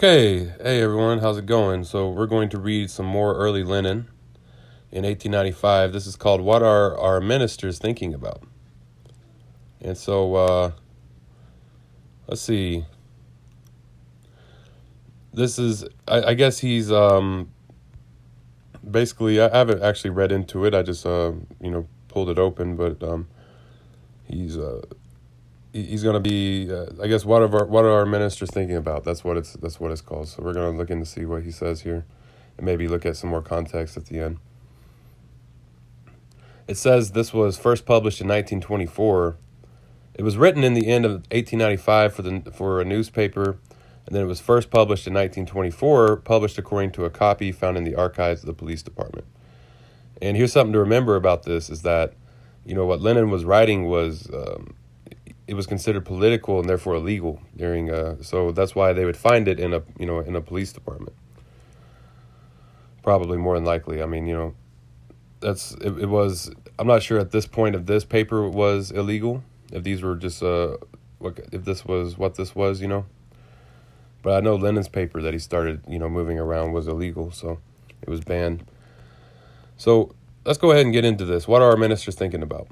Okay, hey everyone, how's it going? So we're going to read some more early Lenin in 1895. This is called "What Are Our Ministers Thinking About?" And so let's see. This is, I guess he's basically. I haven't actually read into it. I just pulled it open, but he's he's going to be, I guess, what are our ministers thinking about? That's what it's called. So we're going to look in to see what he says here, and maybe look at some more context at the end. It says this was first published in 1924. It was written in the end of 1895 for a newspaper, and then it was first published in 1924, published according to a copy found in the archives of the police department. And here's something to remember about this is that, what Lenin was writing was it was considered political and therefore illegal during. So that's why they would find it in a police department. Probably more than likely. I mean, it was. I'm not sure at this point if this paper was illegal. If these were just if this was what this was, But I know Lenin's paper that he started, moving around was illegal, so it was banned. So let's go ahead and get into this. What are our ministers thinking about?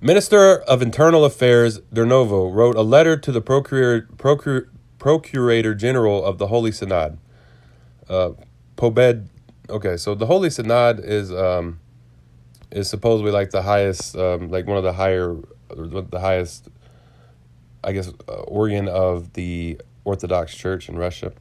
Minister of Internal Affairs Dernovo wrote a letter to the Procurator General of the Holy Synod. Pobed. Okay, so the Holy Synod is supposedly like the highest, like one of the highest, I guess, organ of the Orthodox Church in Russia.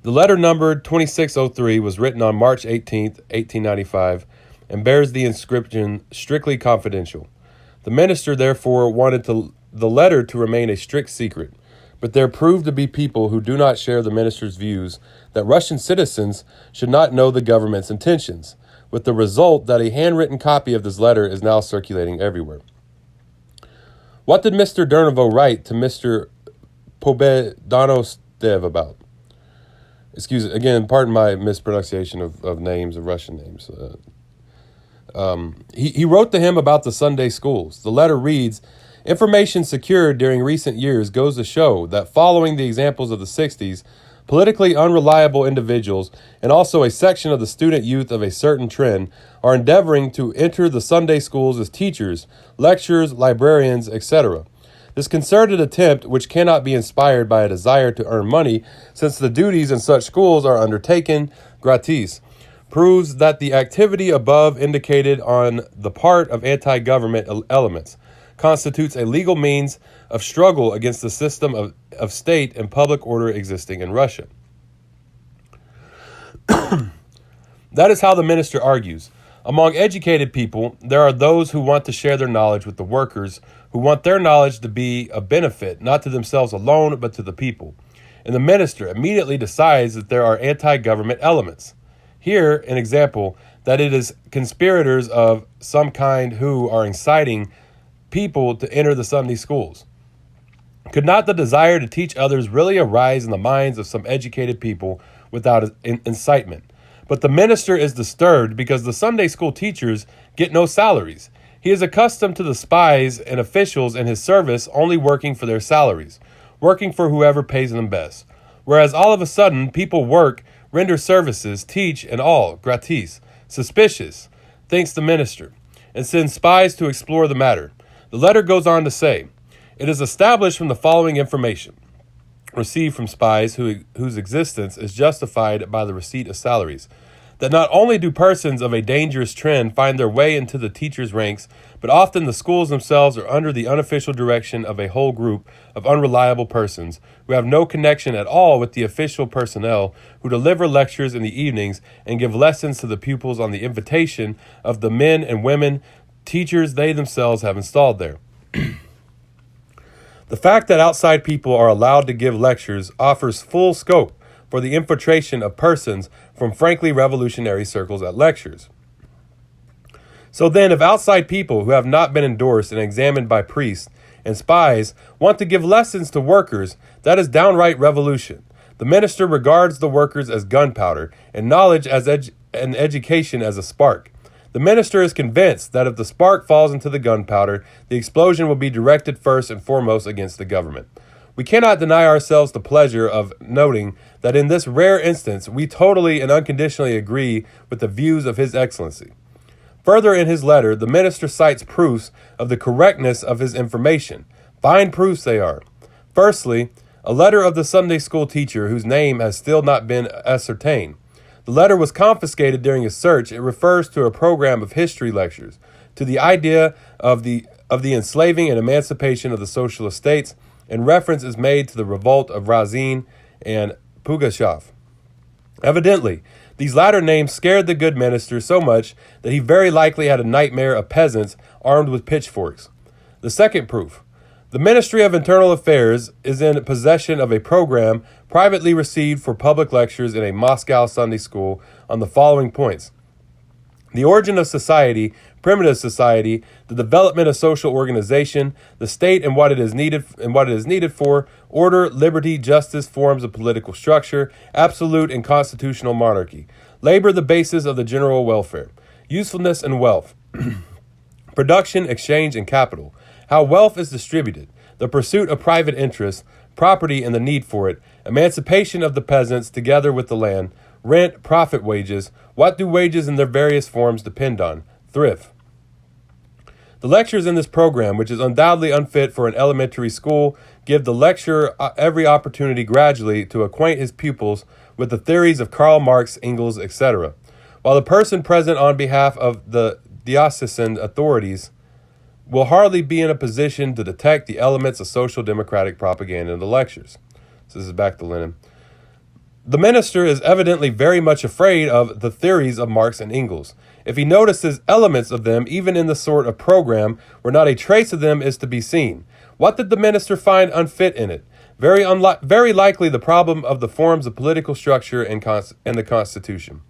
The letter numbered 2603 was written on March 18th, 1895, and bears the inscription "Strictly Confidential." The minister, therefore, wanted the letter to remain a strict secret, but there proved to be people who do not share the minister's views that Russian citizens should not know the government's intentions, with the result that a handwritten copy of this letter is now circulating everywhere. What did Mr. Dernovo write to Mr. Pobedanostev about? Excuse me, again, pardon my mispronunciation of names, of Russian names. He wrote to him about the Sunday schools. The letter reads, "Information secured during recent years goes to show that following the examples of the 60s, politically unreliable individuals and also a section of the student youth of a certain trend are endeavoring to enter the Sunday schools as teachers, lecturers, librarians, etc. This concerted attempt, which cannot be inspired by a desire to earn money, since the duties in such schools are undertaken gratis, proves that the activity above indicated on the part of anti-government elements constitutes a legal means of struggle against the system of state and public order existing in Russia." That is how the minister argues. Among educated people, there are those who want to share their knowledge with the workers, who want their knowledge to be a benefit, not to themselves alone, but to the people. And the minister immediately decides that there are anti-government elements. Here, an example, that it is conspirators of some kind who are inciting people to enter the Sunday schools. Could not the desire to teach others really arise in the minds of some educated people without incitement? But the minister is disturbed because the Sunday school teachers get no salaries. He is accustomed to the spies and officials in his service only working for their salaries, working for whoever pays them best. Whereas all of a sudden, people work, render services, teach, and all, gratis, suspicious, thinks the minister, and sends spies to explore the matter. The letter goes on to say, "It is established from the following information received from spies whose existence is justified by the receipt of salaries, that not only do persons of a dangerous trend find their way into the teachers' ranks, but often the schools themselves are under the unofficial direction of a whole group of unreliable persons who have no connection at all with the official personnel, who deliver lectures in the evenings and give lessons to the pupils on the invitation of the men and women teachers they themselves have installed there. The fact that outside people are allowed to give lectures offers full scope for the infiltration of persons from frankly revolutionary circles at lectures. So then, if outside people who have not been endorsed and examined by priests and spies want to give lessons to workers, that is downright revolution. The minister regards the workers as gunpowder and knowledge as and education as a spark. The minister is convinced that if the spark falls into the gunpowder, the explosion will be directed first and foremost against the government. We cannot deny ourselves the pleasure of noting that in this rare instance we totally and unconditionally agree with the views of His Excellency. Further in his letter, the minister cites proofs of the correctness of his information. Fine proofs they are. Firstly, a letter of the Sunday school teacher whose name has still not been ascertained. The letter was confiscated during a search. It refers to a program of history lectures, to the idea of the enslaving and emancipation of the socialist states, and reference is made to the revolt of Razin and Pugachev. Evidently, these latter names scared the good minister so much that he very likely had a nightmare of peasants armed with pitchforks. The second proof. The Ministry of Internal Affairs is in possession of a program privately received for public lectures in a Moscow Sunday school on the following points: the origin of society, primitive society, the development of social organization, the state and what it is needed for, order, liberty, justice, forms of political structure, absolute and constitutional monarchy, labor the basis of the general welfare, usefulness and wealth, production, exchange, and capital, how wealth is distributed, the pursuit of private interests, property and the need for it, emancipation of the peasants together with the land, rent, profit wages, what do wages in their various forms depend on, thrift. The lectures in this program, which is undoubtedly unfit for an elementary school, give the lecturer every opportunity gradually to acquaint his pupils with the theories of Karl Marx, Engels, etc., while the person present on behalf of the diocesan authorities will hardly be in a position to detect the elements of social democratic propaganda in the lectures. So this is back to Lenin. The minister is evidently very much afraid of the theories of Marx and Engels. If he notices elements of them, even in the sort of program where not a trace of them is to be seen, what did the minister find unfit in it? Very likely the problem of the forms of political structure and the Constitution.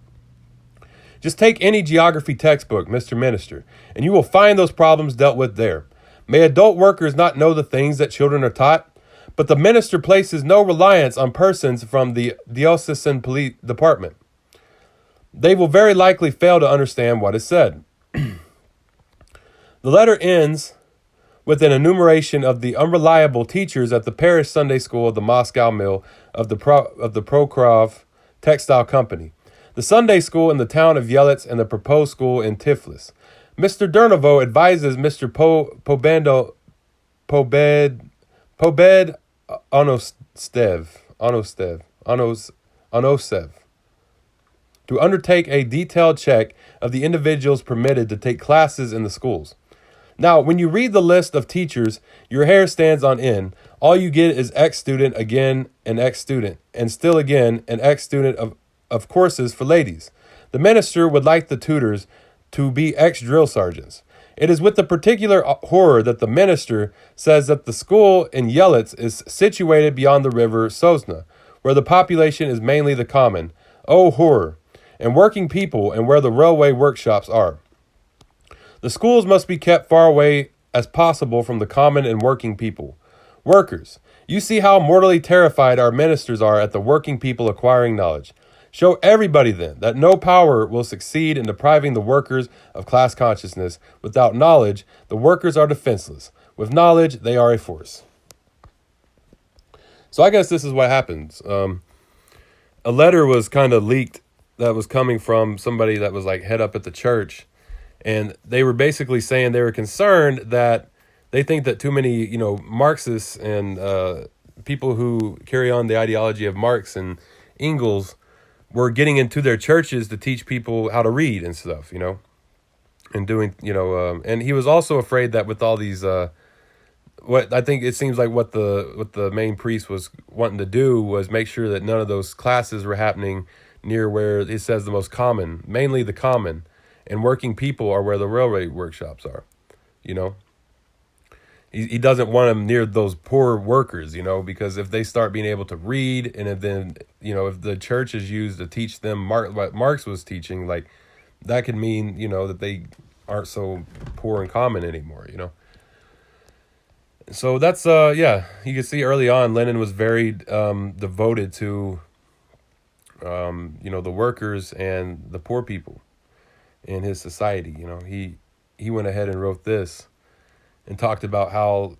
Just take any geography textbook, Mr. Minister, and you will find those problems dealt with there. May adult workers not know the things that children are taught? But the minister places no reliance on persons from the diocesan police department. They will very likely fail to understand what is said. The letter ends with an enumeration of the unreliable teachers at the parish Sunday school of the Moscow mill of the Prokhorov Textile Company, the Sunday school in the town of Yelets, and the proposed school in Tiflis. Mr. Durnovo advises Mr. Pobed Onosev to undertake a detailed check of the individuals permitted to take classes in the schools. Now, when you read the list of teachers, your hair stands on end. All you get is ex-student, again an ex-student, and still again an ex-student of courses for ladies. The minister would like the tutors to be ex-drill sergeants. It is with the particular horror that the minister says that the school in Yelets is situated beyond the river Sosna, where the population is mainly the common, oh horror, and working people, and where the railway workshops are. The schools must be kept far away as possible from the common and working people. Workers, you see how mortally terrified our ministers are at the working people acquiring knowledge. Show everybody, then, that no power will succeed in depriving the workers of class consciousness. Without knowledge, the workers are defenseless. With knowledge, they are a force. So I guess this is what happens. A letter was kind of leaked that was coming from somebody that was like head up at the church. And they were basically saying they were concerned that they think that too many, Marxists and people who carry on the ideology of Marx and Engels were getting into their churches to teach people how to read and stuff, and doing, and he was also afraid that with all these, what I think it seems like what the main priest was wanting to do was make sure that none of those classes were happening near where it says the most common, mainly the common, and working people are where the railway workshops are, He doesn't want them near those poor workers, because if they start being able to read, and then, if the church is used to teach them what Marx was teaching, like that could mean, that they aren't so poor and common anymore, So that's, you can see early on, Lenin was very devoted to, the workers and the poor people in his society. He went ahead and wrote this and talked about how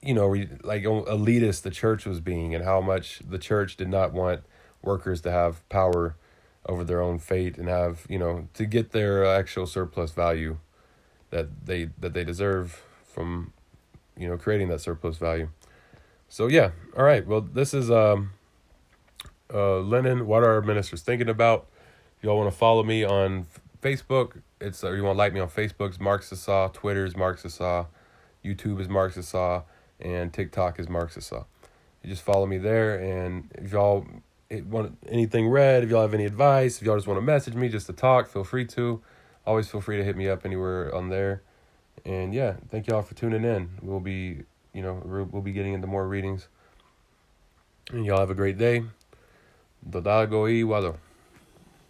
like elitist the church was being, and how much the church did not want workers to have power over their own fate and have, to get their actual surplus value that they deserve from, creating that surplus value. So yeah, all right. Well, this is Lenin. What are our ministers thinking about? If y'all want to follow me on Facebook, or you want to like me on Facebook, it's Marxist Saw. Twitter is Marxist Saw. YouTube is Marxist Saw, and TikTok is Marxist Saw. You just follow me there, and if y'all want anything read, if y'all have any advice, if y'all just want to message me just to talk, feel free to. Always feel free to hit me up anywhere on there. And yeah, thank y'all for tuning in. We'll be getting into more readings. And y'all have a great day. Dodal Goi Wado.